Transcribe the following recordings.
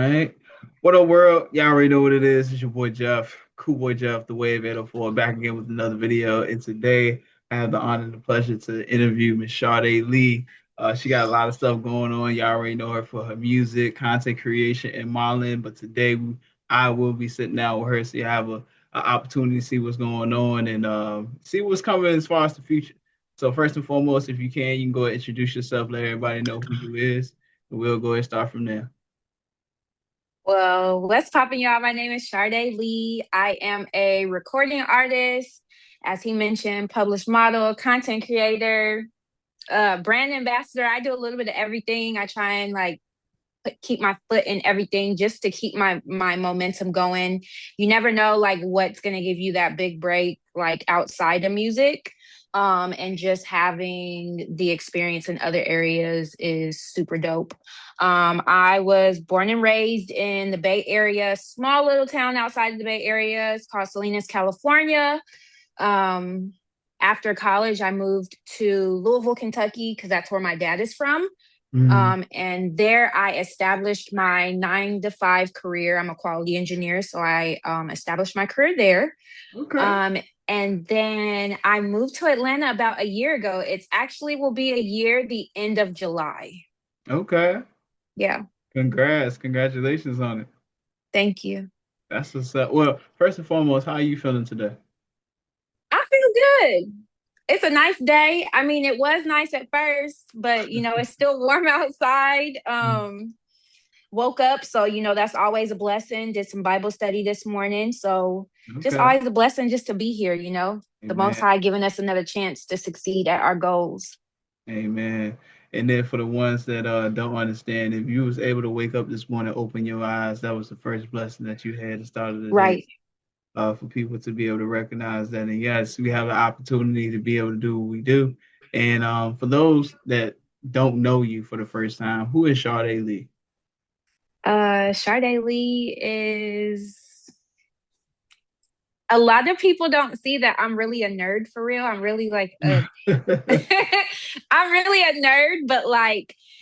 All right. What up, world? Y'all already know what it is. It's your boy Jeff, cool boy Jeff, the Wave 804, back again with another video. And today I have the honor and the pleasure to interview Miss Sharde Lee. She got a lot of stuff going on. Y'all already know her for her music, content creation, and modeling. But today I will be sitting down with her so you have a opportunity to see what's going on and see what's coming as far as the future. So first and foremost, if you can go ahead and introduce yourself, let everybody know who you is, and we'll go ahead and start from there. Well, what's popping, y'all? My name is Sharde Lee. I am a recording artist, as he mentioned, published model, content creator, brand ambassador. I do a little bit of everything. I try and keep my foot in everything just to keep my momentum going. You never know what's gonna give you that big break outside of music. And just having the experience in other areas is super dope. I was born and raised in the Bay Area, small little town outside of the Bay Area. It's called Salinas, California. Um, After college, I moved to Louisville, Kentucky, because that's where my dad is from. Mm, And there I established my 9 to 5 career. I'm a quality engineer, so I established my career there. okay. Um, and then I moved to Atlanta about a year ago. It's actually will be a year the end of July. Okay. Yeah, Congrats. Congratulations on it. thank you. That's what's up. Well, first and foremost, how are you feeling today? I feel good. It's a nice day. I mean, it was nice at first, but it's still warm outside. Mm, Woke up, so that's always a blessing. Did some Bible study this morning, so just okay. always a blessing just to be here. The Most Amen. High giving us another chance to succeed at our goals. Amen. And then for the ones that don't understand, if you was able to wake up this morning, open your eyes, that was the first blessing that you had at the start of the day. Right. For people to be able to recognize that. And yes, we have the opportunity to be able to do what we do. And for those that don't know you for the first time, who is Sade Lee? Sharde Lee is a lot of people don't see that I'm really a nerd for real. I'm really like a I'm really a nerd, but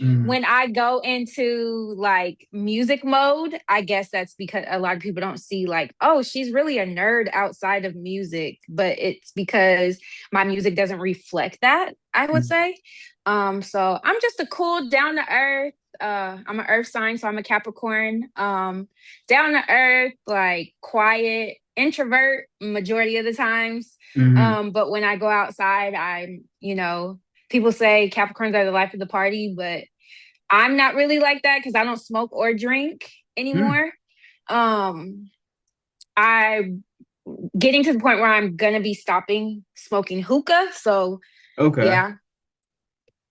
Mm, when I go into music mode, I guess that's because a lot of people don't see oh, she's really a nerd outside of music, but it's because my music doesn't reflect that, I would mm, say. So I'm just a cool, down to earth. I'm an earth sign, so I'm a Capricorn. Down to earth, like quiet, introvert majority of the times. mm, But when I go outside, people say Capricorns are the life of the party, but I'm not really like that because I don't smoke or drink mm. anymore. Um, I getting to the point where I'm gonna be stopping smoking hookah. So Okay. yeah,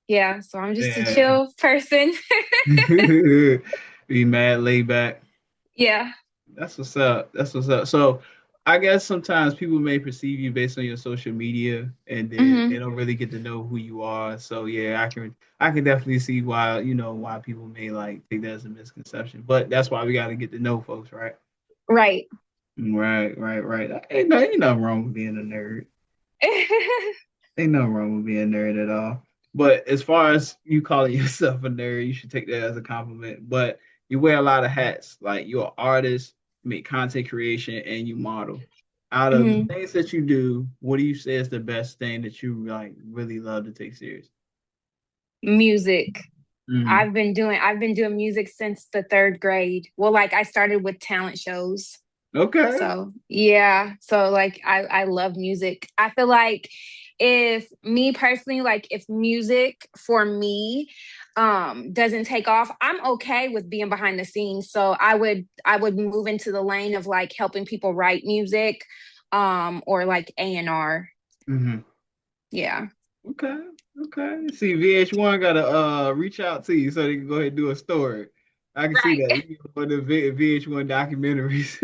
yeah. So I'm just a Yeah. chill person. Be mad, laid back. Yeah. That's what's up. That's what's up. So I guess sometimes people may perceive you based on your social media and then they Hmm. don't really get to know who you are. So yeah, I can definitely see why, why people may like take that as a misconception. But that's why we gotta get to know folks, right? Right. Right, right, right. Ain't nothing wrong with being a nerd. Ain't nothing wrong with being a nerd at all. But as far as you calling yourself a nerd, you should take that as a compliment. But you wear a lot of hats. Like you're an artist, you make content creation, and you model. Out of the Hmm. things that you do, what do you say is the best thing that you like really love to take serious? Music. Mm. I've been doing music since the third grade. Well, I started with talent shows. Okay. So yeah. So I love music. I feel like if me personally, if music for me doesn't take off, I'm okay with being behind the scenes. So I would move into the lane of helping people write music, or A&R. Hmm. Yeah. Okay. Okay. See, VH1 gotta reach out to you so they can go ahead and do a story. I can see that. Right. You for the VH1 documentaries.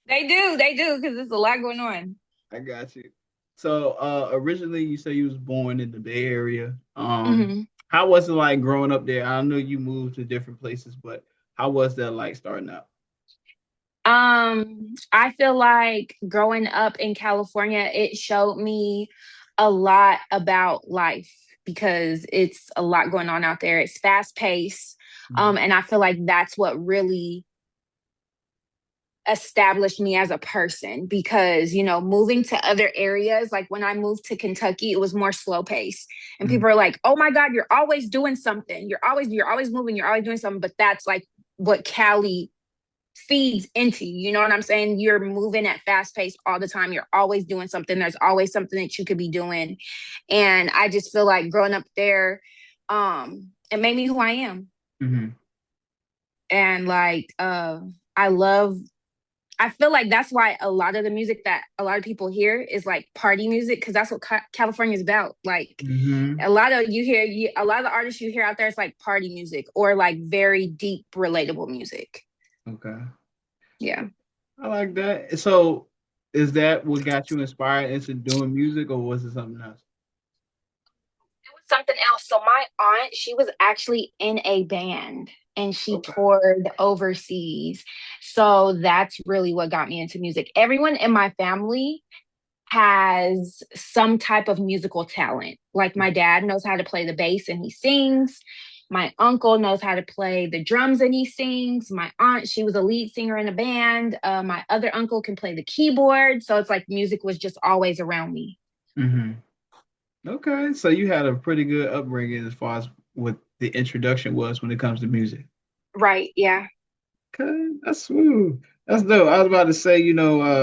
They do, because there's a lot going on. I got you. So originally you said you was born in the Bay Area. Hmm. How was it like growing up there? I know you moved to different places, but how was that like starting out? I feel like growing up in California, it showed me a lot about life because it's a lot going on out there. It's fast paced. Mm-hmm. And I feel like that's what really established me as a person because, moving to other areas, like when I moved to Kentucky, it was more slow pace. And Mm-hmm. people are like, "Oh my God, you're always doing something. You're always moving, you're always doing something." But that's like what Cali feeds into. You know what I'm saying? You're moving at fast pace all the time. You're always doing something. There's always something that you could be doing. And I just feel like growing up there, it made me who I am. Mm-hmm. And like I feel like that's why a lot of the music that a lot of people hear is like party music because that's what California is about. Like Mm-hmm. a lot of the artists you hear out there is like party music or like very deep relatable music. Okay. Yeah. I like that. So, is that what got you inspired into doing music, or was it something else? It was something else. So my aunt, she was actually in a band and she Okay. toured overseas. So that's really what got me into music. Everyone in my family has some type of musical talent. Like my dad knows how to play the bass and he sings. My uncle knows how to play the drums and he sings. My aunt, she was a lead singer in a band. My other uncle can play the keyboard. So it's like music was just always around me. Mm-hmm. Okay, so you had a pretty good upbringing as far as what the introduction was when it comes to music. Right. Yeah. Okay, that's smooth. That's dope. I was about to say,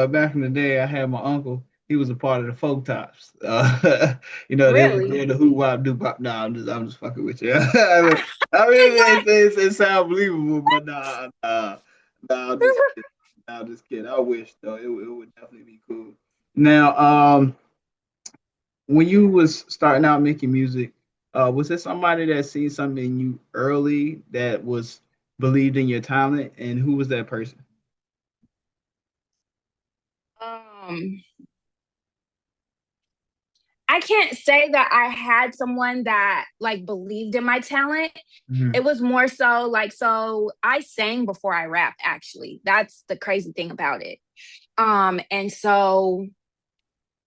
back in the day, I had my uncle. He was a part of the folk tops. They was Really? doing the hoop wop doo wop. Nah, I'm just fucking with you. I mean, it sounds believable, but nah, I'm just kidding. Nah, I'm just kidding. I wish though, it would definitely be cool. Now, when you was starting out making music, was there somebody that seen something in you early that was believed in your talent, and who was that person? um, I can't say that I had someone that like believed in my talent. Hmm. It was more so like, so I sang before I rapped, actually. That's the crazy thing about it. And so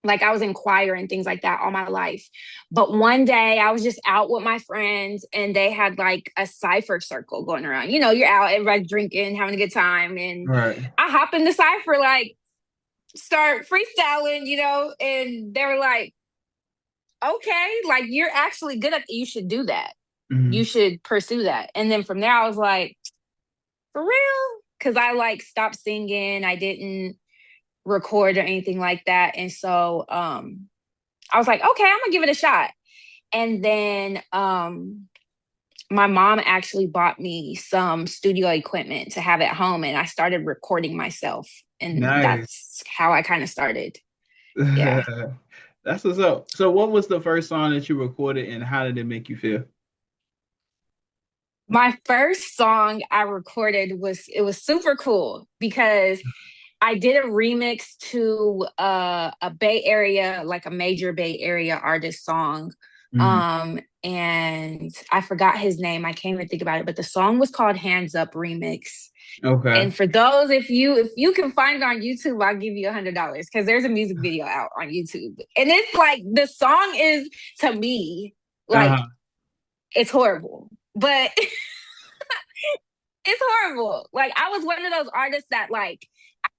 like I was in choir and things like that all my life. But one day I was just out with my friends and they had like a cipher circle going around. You're out, everybody drinking, having a good time. And Right. I hop in the cipher, like start freestyling, and they were like, okay, like you're actually good at it. You should do that. You Hmm. should pursue that. And then from there, I was like, for real? Because I like stopped singing. I didn't record or anything like that. And so I was like, okay, I'm gonna give it a shot. And then my mom actually bought me some studio equipment to have at home, and I started recording myself. And Nice. that's how I kind of started. Yeah. That's what's up. So, what was the first song that you recorded, and how did it make you feel? My first song I recorded was super cool because I did a remix to a Bay Area, like a major Bay Area artist song. Hmm. And I forgot his name. I can't even think about it, but the song was called Hands Up Remix. Okay. And for those, if you can find it on YouTube, I'll give you $100 because there's a music video out on YouTube. And it's like the song is, to me, like Uh-huh. it's horrible. But it's horrible. Like I was one of those artists that like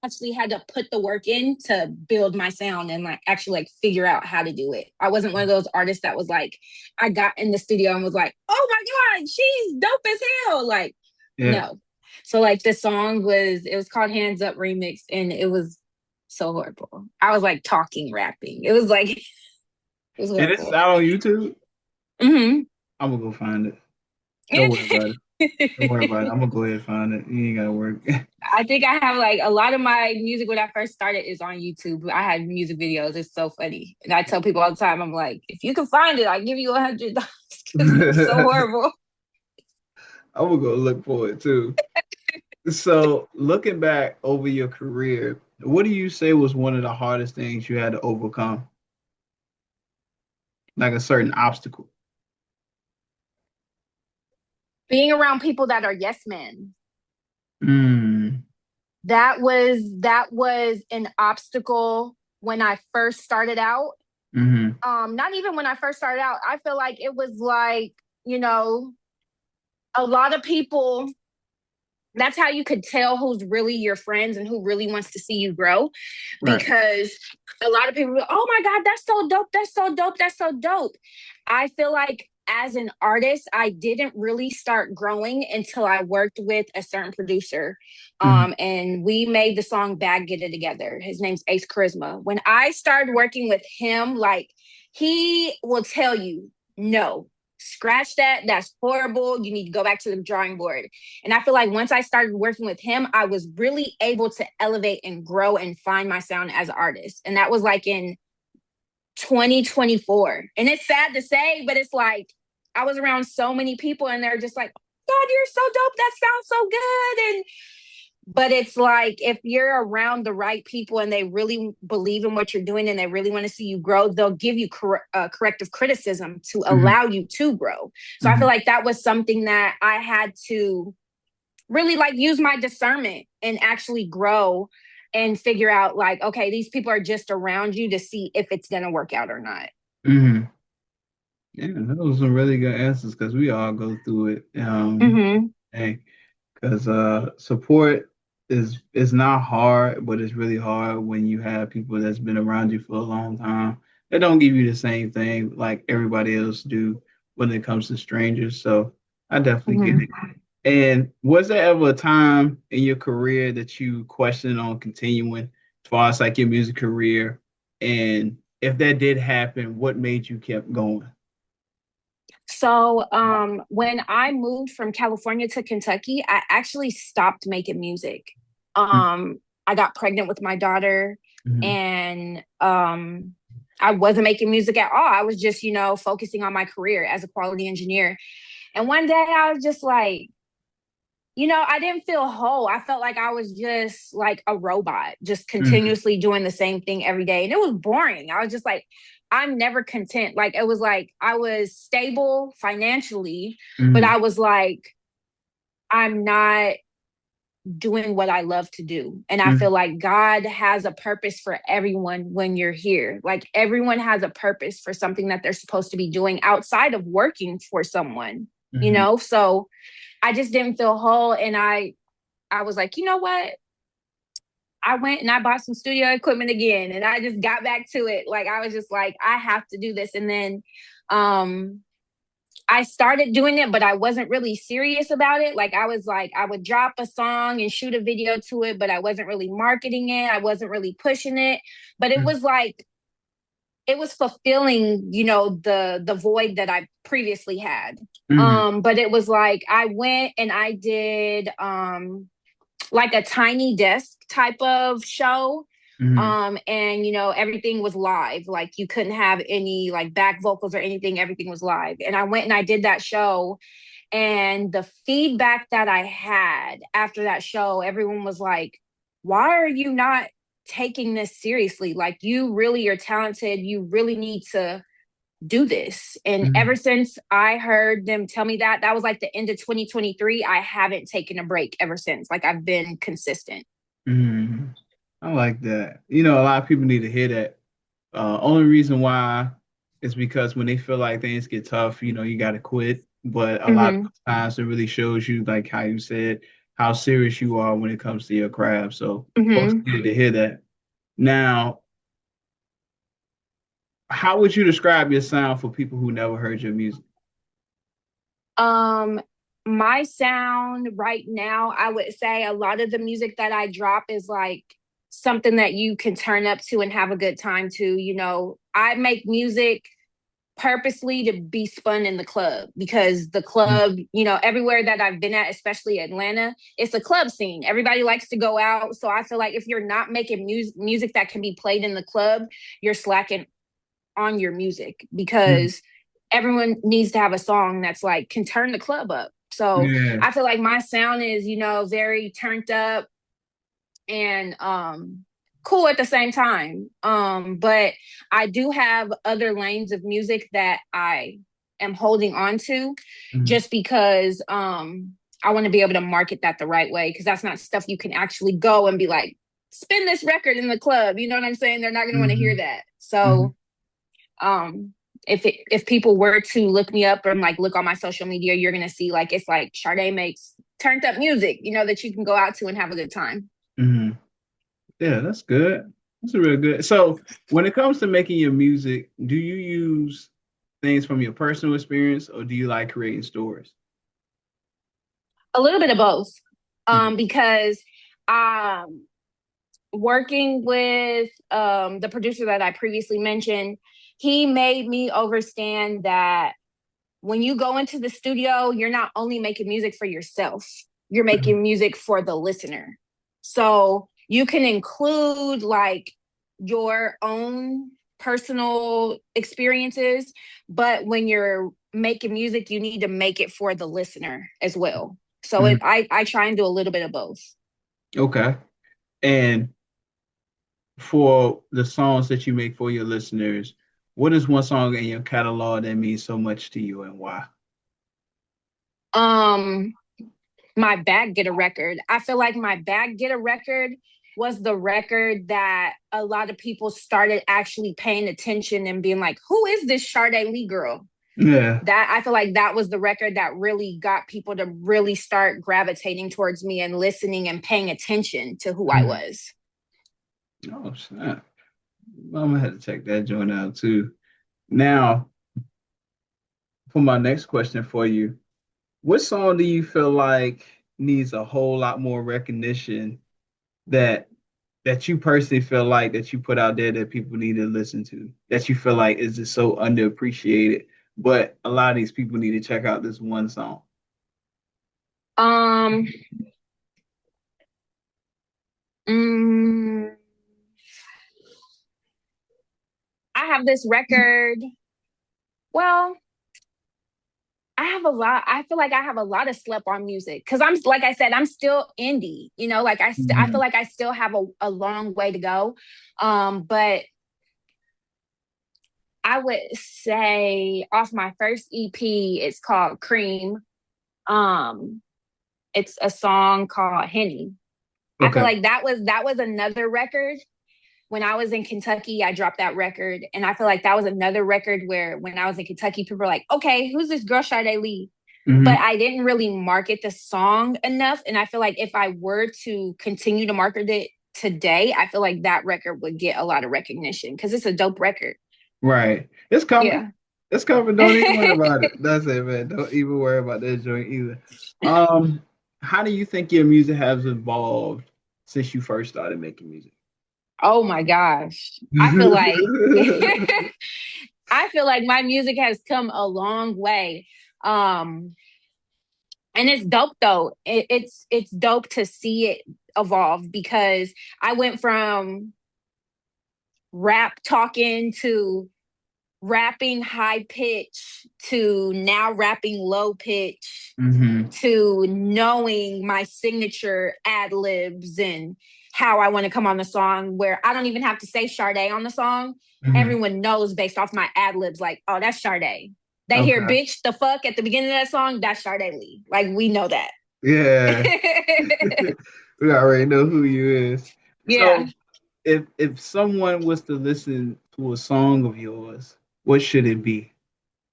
actually had to put the work in to build my sound and like actually like figure out how to do it. I wasn't one of those artists that was like, I got in the studio and was like, oh my God, she's dope as hell. Like, Yeah. no. So like the song it was called Hands Up Remix and it was so horrible. I was like talking, rapping. It was like, it was And it's horrible. out on YouTube. Hmm. I'm gonna go find it. Don't worry about it. Don't worry about it. I'm gonna go ahead and find it. You ain't gotta work. I think I have like a lot of my music when I first started is on YouTube. I had music videos. It's so funny. And I tell people all the time, I'm like, if you can find it, I'll give you $100 because it was so horrible. I'm gonna go look for it too. So, looking back over your career, what do you say was one of the hardest things you had to overcome? Like a certain obstacle? Being around people that are yes men. Mm. That was an obstacle when I first started out. Hmm. Not even when I first started out. I feel like it was like, you know, a lot of people, that's how you could tell who's really your friends and who really wants to see you grow. Right. Because a lot of people, oh my God, that's so dope. That's so dope. That's so dope. I feel like as an artist, I didn't really start growing until I worked with a certain producer. Mm-hmm. And we made the song Bag Get It Together. His name's Ace Charisma. When I started working with him, like, he will tell you, no, scratch that. That's horrible. You need to go back to the drawing board. And I feel like once I started working with him, I was really able to elevate and grow and find my sound as an artist. And that was like in 2024. And it's sad to say, but it's like I was around so many people and they're just like, God, you're so dope. That sounds so good. And but it's like if you're around the right people and they really believe in what you're doing and they really want to see you grow, they'll give you corrective criticism to Mm-hmm. allow you to grow. So I Mm-hmm. feel like that was something that I had to really like use my discernment and actually grow and figure out like, okay, these people are just around you to see if it's going to work out or not. Mm-hmm. Yeah, those are some really good answers because we all go through it. Mm-hmm. Hey, because support is not hard, but it's really hard when you have people that's been around you for a long time. They don't give you the same thing like everybody else do when it comes to strangers. So I definitely get Mm-hmm. it. And was there ever a time in your career that you questioned on continuing as far as like your music career? And if that did happen, what made you keep going? So when I moved from California to Kentucky, I actually stopped making music. I got pregnant with my daughter Mm-hmm. and I wasn't making music at all. I was just, focusing on my career as a quality engineer. And one day I was just like, I didn't feel whole. I felt like I was just like a robot, just Mm-hmm. continuously doing the same thing every day. And it was boring. I was just like, I'm never content. Like, it was like I was stable financially, but Mm-hmm. I was like, I'm not doing what I love to do. And I feel like God has a purpose for everyone when you're here. Like, everyone has a purpose for something that they're supposed to be doing outside of working for someone, Mm-hmm. So I just didn't feel whole. And I was like, you know what? I went and I bought some studio equipment again and I just got back to it. Like, I was just like, I have to do this. And then um I started doing it, but I wasn't really serious about it. Like, I was like, I would drop a song and shoot a video to it, but I wasn't really marketing it. I wasn't really pushing it. But it was like it was fulfilling, the void that I previously had. Mm-hmm. But it was like I went and I did like a tiny desk type of show. Mm-hmm. And everything was live. Like, you couldn't have any like back vocals or anything, everything was live. And I went and I did that show. And the feedback that I had after that show, everyone was like, why are you not taking this seriously? Like, you really are talented. You really need to do this. And ever Mm-hmm. since I heard them tell me that, that was like the end of 2023. I haven't taken a break ever since. Like, I've been consistent. Mm-hmm. I like that. A lot of people need to hear that. Only reason why is because when they feel like things get tough, you got to quit. But a lot Mm-hmm. of times it really shows you, like how you said, how serious you are when it comes to your craft. So folks Mm-hmm. need to hear that. Now, how would you describe your sound for people who never heard your music? Um, my sound right now, I would say a lot of the music that I drop is like something that you can turn up to and have a good time to. I make music purposely to be spun in the club because the club, everywhere that I've been at, especially Atlanta, it's a club scene. Everybody likes to go out. So I feel like if you're not making music that can be played in the club, you're slacking on your music Mhm. because everyone needs to have a song that's like can turn the club up. So Yeah. I feel like my sound is, very turned up and cool at the same time. But I do have other lanes of music that I am holding on to Mhm. just because I want to be able to market that the right way because that's not stuff you can actually go and be like, spin this record in the club. You know what I'm saying? They're not gonna want to hear Mhm. that. Mhm. So um if people were to look me up and like look on my social media, you're gonna see like it's like Sharde makes turned up music, that you can go out to and have a good time. Hmm. Yeah, that's good. That's real good. So, when it comes to making your music, do you use things from your personal experience, or do you like creating stories? A little bit of both. Mhm. Because working with the producer that I previously mentioned, he made me understand that when you go into the studio, you're not only making music for yourself, you're Mhm. making music for the listener. So you can include like your own personal experiences, but when you're making music, you need to make it for the listener as well. So Mhm. I try and do a little bit of both. Okay. And for the songs that you make for your listeners, what is one song in your catalog that means so much to you and why? Um, my Back Get a Record. I feel like my Back Get a Record was the record that a lot of people started actually paying attention and being like, who is this Sharde Lee girl? Yeah. That I feel like that was the record that really got people to really start gravitating towards me and listening and paying attention to who I Mhm. was. Oh, snap. I'm gonna have to check that joint out too. Now, for my next question for you, what song do you feel like needs a whole lot more recognition that you personally feel like that you put out there that people need to listen to, that you feel like is just so underappreciated, but a lot of these people need to check out this one song? Um, mm, I have this record. Well, I have a lot. I feel like I have a lot of slept on music because I'm like I said, I'm still indie. Like I feel Mhm. like I still have a long way to go. But I would say off my first EP, it's called Cream. Um, it's a song called Henny. I feel Okay. like that was another record. When I was in Kentucky, I dropped that record, and I feel like that was another record where when I was in Kentucky, people were like, "Okay, who's this girl Sharde Lee?" But Hmm. I didn't really market the song enough. And I feel like if I were to continue to market it today, I feel like that record would get a lot of recognition because it's a dope record. Right. It's coming. Yeah. It's coming. Don't even worry about it. That's it, man. Don't even worry about that joint either. Um, how do you think your music has evolved since you first started making music? Oh my gosh. I feel like my music has come a long way. Um and it's dope though. It's dope to see it evolve because I went from rap talking to rapping high pitch to now rapping low pitch Hmm. to knowing my signature ad libs and how I want to come on the song where I don't even have to say Sharde on the song. Hmm. Everyone knows based off my ad libs, like, oh, that's Sharde. They hear Okay. bitch the fuck at the beginning of that song, that's Sharde Lee. Like we know that. Yeah. We already know who you is. Yeah. So if someone was to listen to a song of yours, what should it be?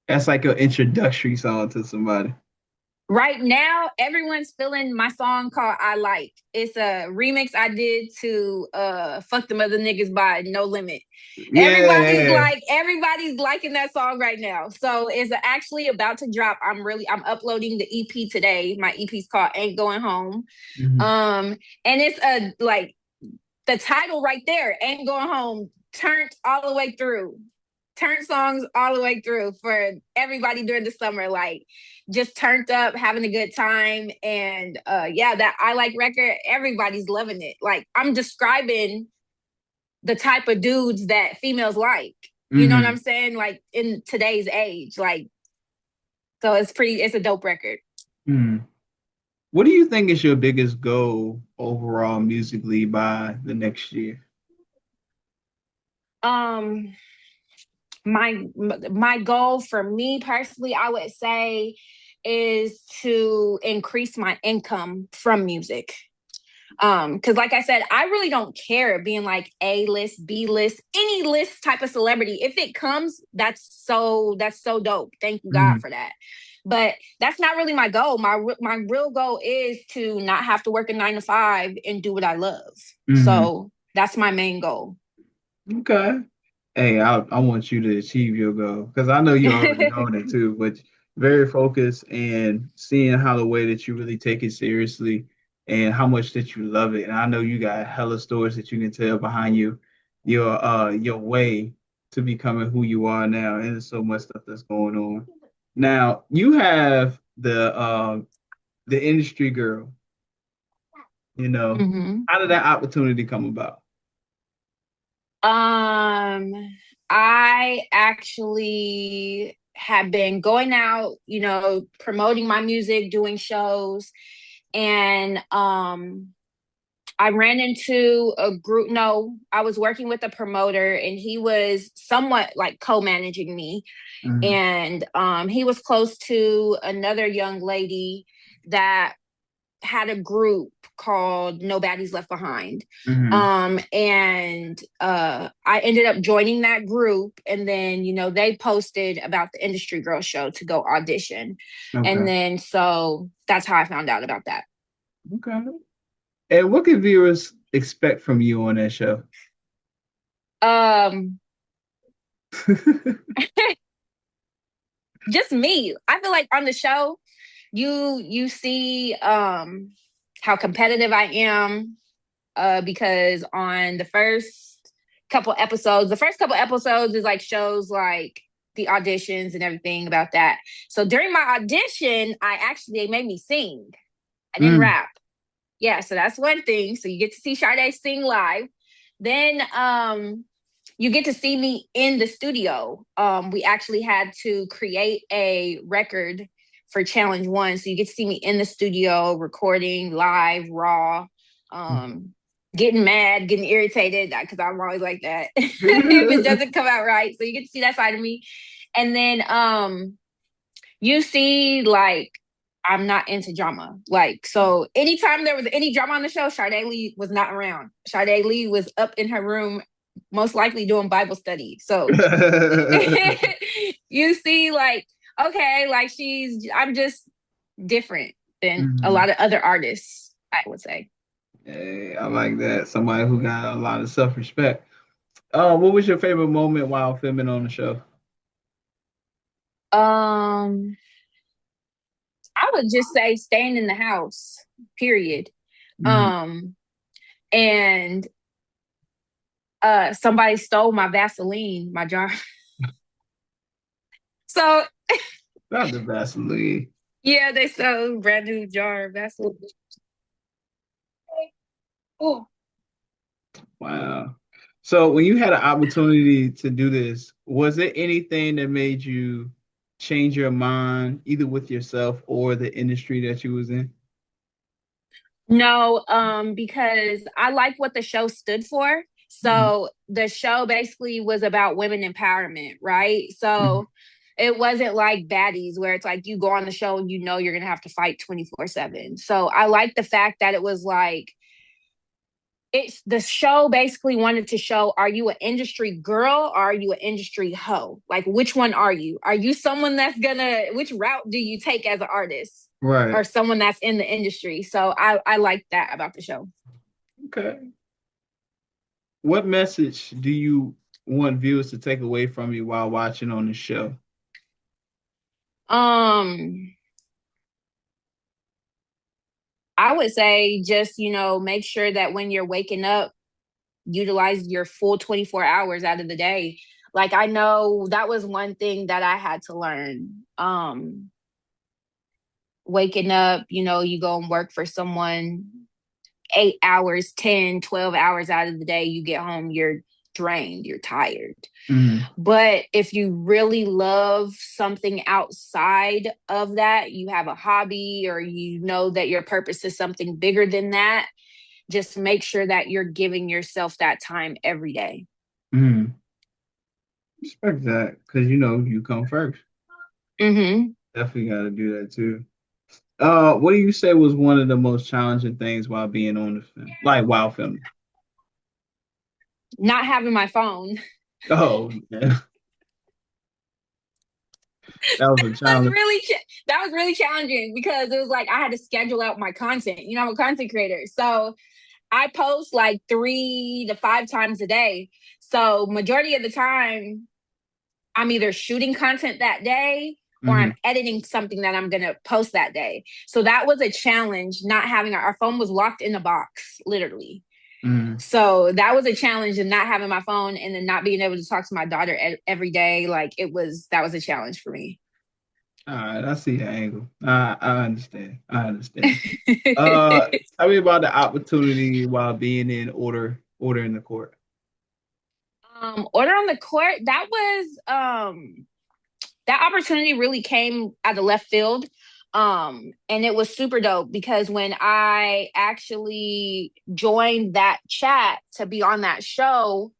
That's like an introductory song to somebody. Right now, everyone's feeling my song called I Like. It's a remix I did to Fuck Them Other Niggas by No Limit. Yeah. Everybody's liking that song right now. So it's actually about to drop. I'm uploading the EP today. My EP's called Ain't Going Home. Hmm. And it's a like the title right there, Ain't Going Home, turned all the way through. Turned songs all the way through for everybody during the summer, like just turned up, having a good time. And yeah, that I Like record, everybody's loving it. Like I'm describing the type of dudes that females like. You know what I'm Hmm. saying? Like in today's age. Like, so it's a dope record. Hmm. What do you think is your biggest goal overall musically by the next year? Um my goal for me personally, I would say, is to increase my income from music. Because like I said, I really don't care being like A list, B list, any list type of celebrity. If it comes, that's so dope. Thank you God Mm-hmm. for that. But that's not really my goal. My real goal is to not have to work a 9 to 5 and do what I love. Mm-hmm. So that's my main goal. Okay. Hey, I want you to achieve your goal because I know you're already on it too, but very focused and seeing how the way that you really take it seriously and how much that you love it. And I know you got hella stories that you can tell behind you, your way to becoming who you are now. And there's so much stuff that's going on. Now you have the industry girl, you know. hmm How did that opportunity come about? Um, I actually have been going out, promoting my music, doing shows, and I ran into a group. No, I was working with a promoter, and he was somewhat like co-managing me, Mm-hmm. and he was close to another young lady that had a group called Nobody's Left Behind. Mm-hmm. And I ended up joining that group. And then, they posted about the Industry Girl show to go audition. Okay. And then so that's how I found out about that. Okay. And what can viewers expect from you on that show? Um, just me. I feel like on the show, you see how competitive I am, because on the first couple episodes is like shows like the auditions and everything about that. So during my audition, they made me sing. I didn't Mm, rap. Yeah, so that's one thing. So you get to see Sharde sing live. Then you get to see me in the studio. We actually had to create a record for challenge one. So you get to see me in the studio recording live, raw, um, getting mad, getting irritated because I'm always like that if it doesn't come out right. So you get to see that side of me. And then you see like I'm not into drama. Like, so anytime there was any drama on the show, Sharde Lee was not around. Sharde Lee was up in her room, most likely doing Bible study. So you see, like, okay, like I'm just different than a Mhm. lot of other artists, I would say. Hey, I like that. Somebody who got a lot of self-respect. What was your favorite moment while filming on the show? Um, I would just say staying in the house, period. Mhm. Um, and somebody stole my Vaseline, my jar. So Not the Vaseline. yeah, they stole a brand new jar of Vaseline. Oh. Wow. So when you had an opportunity to do this, was it anything that made you change your mind, either with yourself or the industry that you was in? No, because I like what the show stood for. Mhm. So the show basically was about women empowerment, right? Mhm. So it wasn't like baddies where it's like you go on the show and you're gonna have to fight 24/7. So I like the fact that it was like it's the show basically wanted to show, are you an industry girl or are you an industry hoe? Like, which one are you? Are you someone which route do you take as an artist or Right. someone that's in the industry? So I like that about the show. Okay. What message do you want viewers to take away from you while watching on the show? Um, I would say just, make sure that when you're waking up, utilize your full 24 hours out of the day. Like I know that was one thing that I had to learn. Waking up, you go and work for someone 8 hours, 10, 12 hours out of the day, you get home, you're drained, you're tired. Mhm. But if you really love something outside of that, you have a hobby or you know that your purpose is something bigger than that, just make sure that you're giving yourself that time every day. Mhm. Respect that because you know you come first. Mm-hmm. Definitely got to do that too. What do you say was one of the most challenging things while being on the film, like while filming? Not having my phone. Oh, yeah. That was a was challenge. really that was really challenging because it was like I had to schedule out my content. You know, I'm a content creator, so I post like 3 to 5 times a day. So majority of the time, I'm either shooting content that day or I'm Hmm. editing something that I'm gonna post that day. So that was a challenge. Not having our phone was locked in a box, literally. Hmm. So that was a challenge, and not having my phone and then not being able to talk to my daughter every day. Like that was a challenge for me. All right, I see the angle. I understand. I understand. Uh, Tell me about the opportunity while being in order in the court. Order on the court. That opportunity really came out of left field. And it was super dope because when I actually joined that chat to be on that show,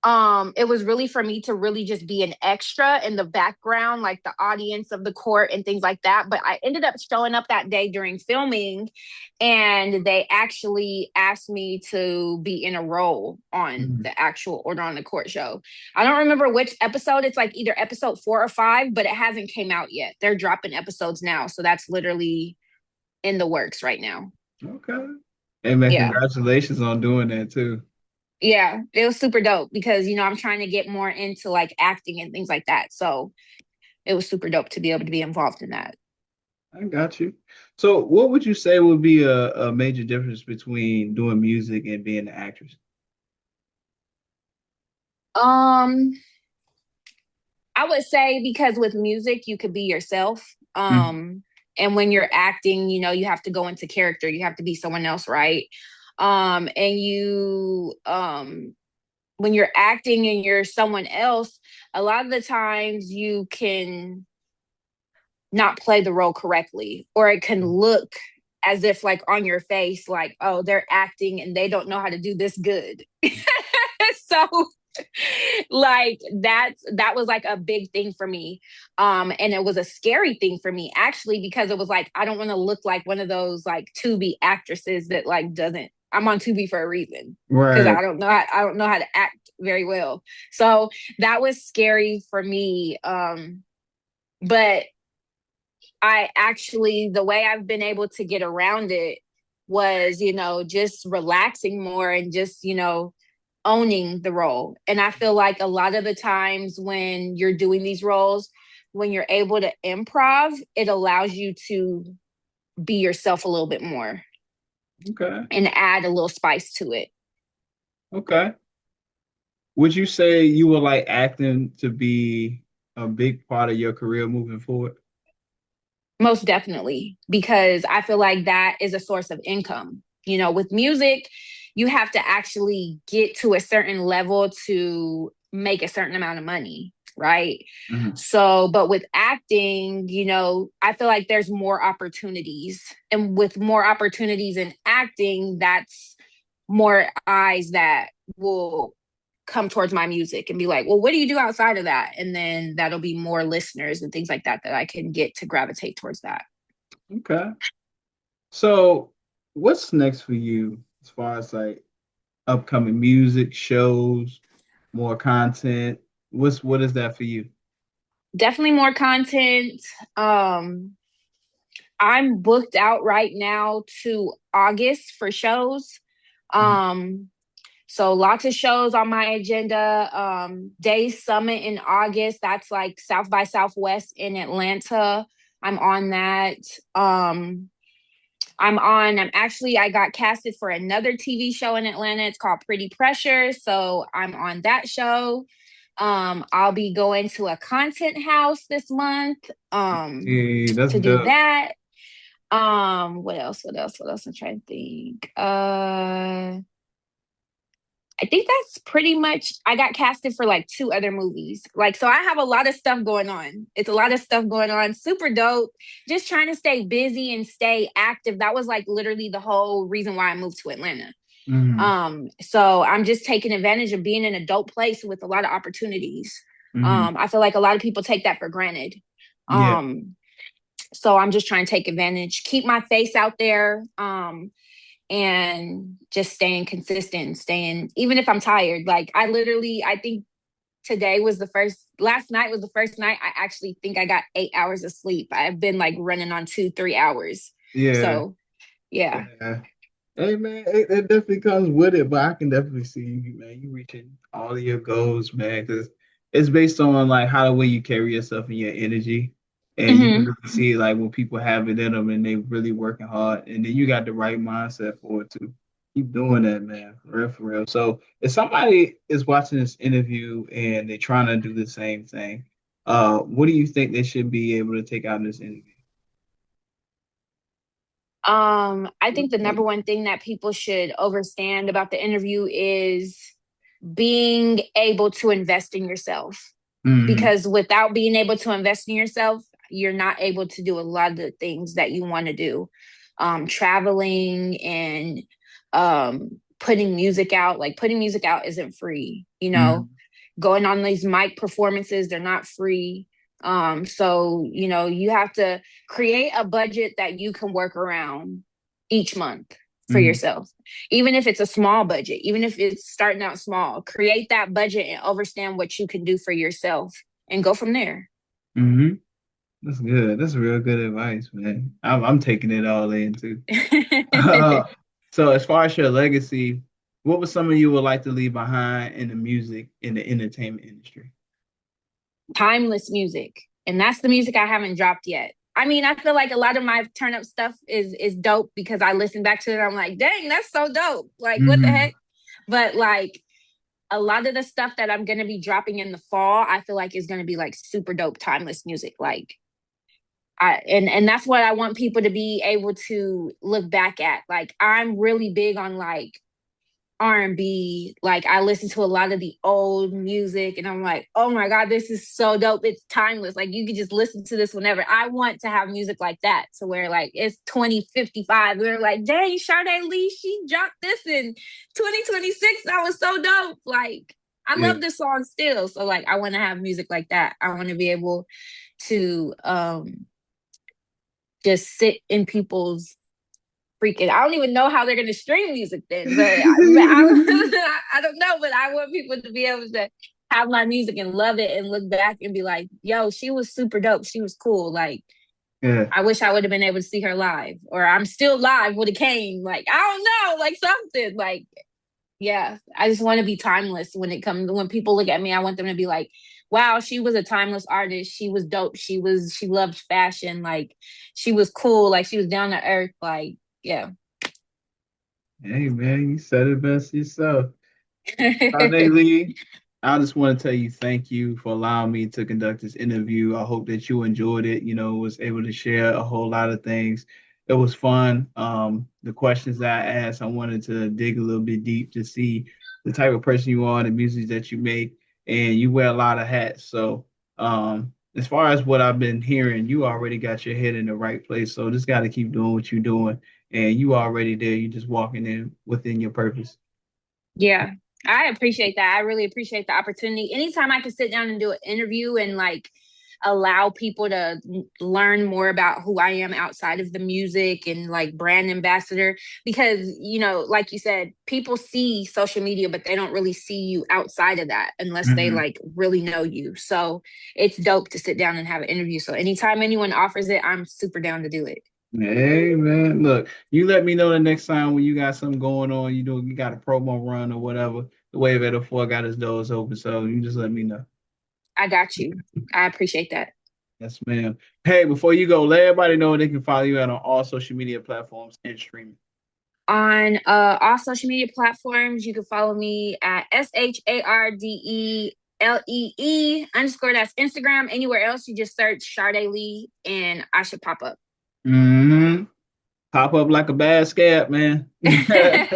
it was really for me to really just be an extra in the background, like the audience of the court and things like that. But I ended up showing up that day during filming, and they actually asked me to be in a role on Mhm. the actual Order on the Court show. I don't remember which episode. It's like either episode 4 or 5, but it hasn't came out yet. They're dropping episodes now, so that's literally in the works right now. Okay. Hey man, Yeah. congratulations on doing that too. Yeah, it was super dope because I'm trying to get more into like acting and things like that. So it was super dope to be able to be involved in that. I got you. So, what would you say would be a major difference between doing music and being an actress? Um, I would say because with music you could be yourself. Mhm. And when you're acting, you have to go into character. You have to be someone else, right? And when you're acting and you're someone else, a lot of the times you can not play the role correctly, or it can look as if like on your face like, oh, they're acting and they don't know how to do this good. So like that was like a big thing for me, and it was a scary thing for me actually, because it was like I don't want to look like one of those like Tubi actresses that like doesn't. I'm on Tubi for a reason because Right. I don't know how to act very well. So that was scary for me, but I actually, the way I've been able to get around it was, just relaxing more and just, owning the role. And I feel like a lot of the times when you're doing these roles, when you're able to improv, it allows you to be yourself a little bit more Okay. and add a little spice to it. Okay. Would you say you would like acting to be a big part of your career moving forward? Most definitely, because I feel like that is a source of income. With music, you have to actually get to a certain level to make a certain amount of money, right? Mhm. So, but with acting, I feel like there's more opportunities. And with more opportunities in acting, that's more eyes that will come towards my music and be like, well, what do you do outside of that? And then that'll be more listeners and things like that that I can get to gravitate towards that. Okay. So, what's next for you as far as like upcoming music, shows, more content? What is that for you? Definitely more content. Um, I'm booked out right now to August for shows. Mhm. Um, so lots of shows on my agenda. Day Summit in August. That's like South by Southwest in Atlanta. I'm on that. I got casted for another TV show in Atlanta. It's called Pretty Pressure. So I'm on that show. I'll be going to a content house this month Yeah, that's to do dope. that. What else? What else? What else? I'm trying to think. I think that's pretty much. I got casted for like 2 other movies. Like, so I have a lot of stuff going on. It's a lot of stuff going on. Super dope. Just trying to stay busy and stay active. That was like literally the whole reason why I moved to Atlanta. Hmm. So I'm just taking advantage of being in a dope place with a lot of opportunities. Hmm. I feel like a lot of people take that for granted. Yeah. Um, So I'm just trying to take advantage, keep my face out there, and just staying consistent, staying, even if I'm tired. Like I think last night was the first night I actually think I got 8 hours of sleep. I've been like running on 2, 3 hours. Yeah. So yeah. Yeah. Hey man, it definitely comes with it, but I can definitely see you, man. You reaching all of your goals, man, because it's based on like how the way you carry yourself and your energy, and you can Hmm. really see like when people have it in them and they really working hard, and then you got the right mindset for it too. Keep doing that, man, for real, for real. So if somebody is watching this interview and they're trying to do the same thing, what do you think they should be able to take out in this interview? I think the number one thing that people should understand about the interview is being able to invest in yourself. Mm-hmm. Because without being able to invest in yourself, you're not able to do a lot of the things that you want to do. Traveling and putting music out. Like putting music out isn't free, you know. Mm-hmm. Going on these mic performances, they're not free. So you have to create a budget that you can work around each month for yourself. Even if it's a small budget, even if it's starting out small, create that budget and understand what you can do for yourself and go from there. Mm-hmm. That's good. That's real good advice, man. I'm taking it all in too. Uh, so as far as your legacy, what was something you would like to leave behind in the music in the entertainment industry? Timeless music. And that's the music I haven't dropped yet. I mean, I feel like a lot of my turn up stuff is dope because I listen back to it. I'm like, dang, that's so dope. Like, what the Mm-hmm. heck? But like a lot of the stuff that I'm gonna be dropping in the fall, I feel like is gonna be like super dope, timeless music. Like and that's what I want people to be able to look back at. Like I'm really big on like R&B. Like I listen to a lot of the old music and I'm like, oh my God, this is so dope. It's timeless. Like you can just listen to this whenever. I want to have music like that. So where like it's 2055. We're like, dang, Sharde Lee, she dropped this in 2026. That was so dope. Like I Yeah. love this song still. So like I want to have music like that. I want to be able to just sit in people's freaking. I don't even know how they're gonna stream music then, but I don't know. But I want people to be able to have my music and love it and look back and be like, "Yo, she was super dope. She was cool." Like Yeah. I wish I would have been able to see her live, or I'm still live would have came. Like I don't know, like something. Like yeah, I just want to be timeless when it comes. When people look at me, I want them to be like, "Wow, she was a timeless artist. She was dope. She loved fashion. Like she was cool. Like she was down to earth. Like yeah." Hey man, you said it best yourself. Sade Lee, I just want to tell you thank you for allowing me to conduct this interview. I hope that you enjoyed it, was able to share a whole lot of things. It was fun. The questions that I asked, I wanted to dig a little bit deep to see the type of person you are, the music that you make, and you wear a lot of hats. So, as far as what I've been hearing, you already got your head in the right place. So just got to keep doing what you're doing, and you already there. You just walking in within your purpose. Yeah, I appreciate that. I really appreciate the opportunity. Anytime I can sit down and do an interview and like allow people to learn more about who I am outside of the music and like brand ambassador, because, like you said, people see social media, but they don't really see you outside of that unless they Mhm. like really know you. So it's dope to sit down and have an interview. So anytime anyone offers it, I'm super down to do it. Hey man, look, you let me know the next time when you got something going on, you got a promo run or whatever. The Wave at the Four got his doors open, so you just let me know. I got you. I appreciate that. Yes, ma'am. Hey, before you go, let everybody know they can follow you out on all social media platforms and streaming. On all social media platforms, you can follow me at SHARDELEE_ That's Instagram. Anywhere else, you just search Sharde Lee and I should pop up. Hmm. Pop up like a bad scab, man. That's a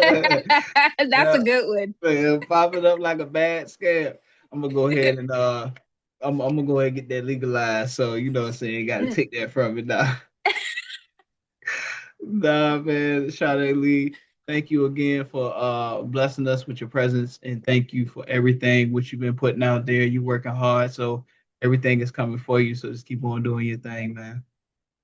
Yeah, good one. man, pop it up like a bad scab. I'm gonna go ahead and I'm gonna go ahead and get that legalized. So you know what I'm saying, gotta take that from me now. Nah, man, Sade Lee, thank you again for blessing us with your presence, and thank you for everything what you've been putting out there. You working hard, so everything is coming for you. So just keep on doing your thing, man.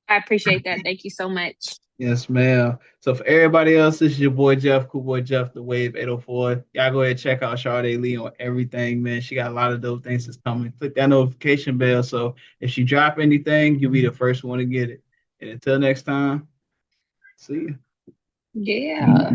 I appreciate that. Thank you so much. Yes, ma'am. So for everybody else, this is your boy Jeff, cool boy Jeff, the Wave 804. Y'all go ahead and check out Sharde Lee on everything, man. She got a lot of dope things that's coming. Click that notification bell so if she drop anything, you'll be the first one to get it. And until next time, see you. Yeah.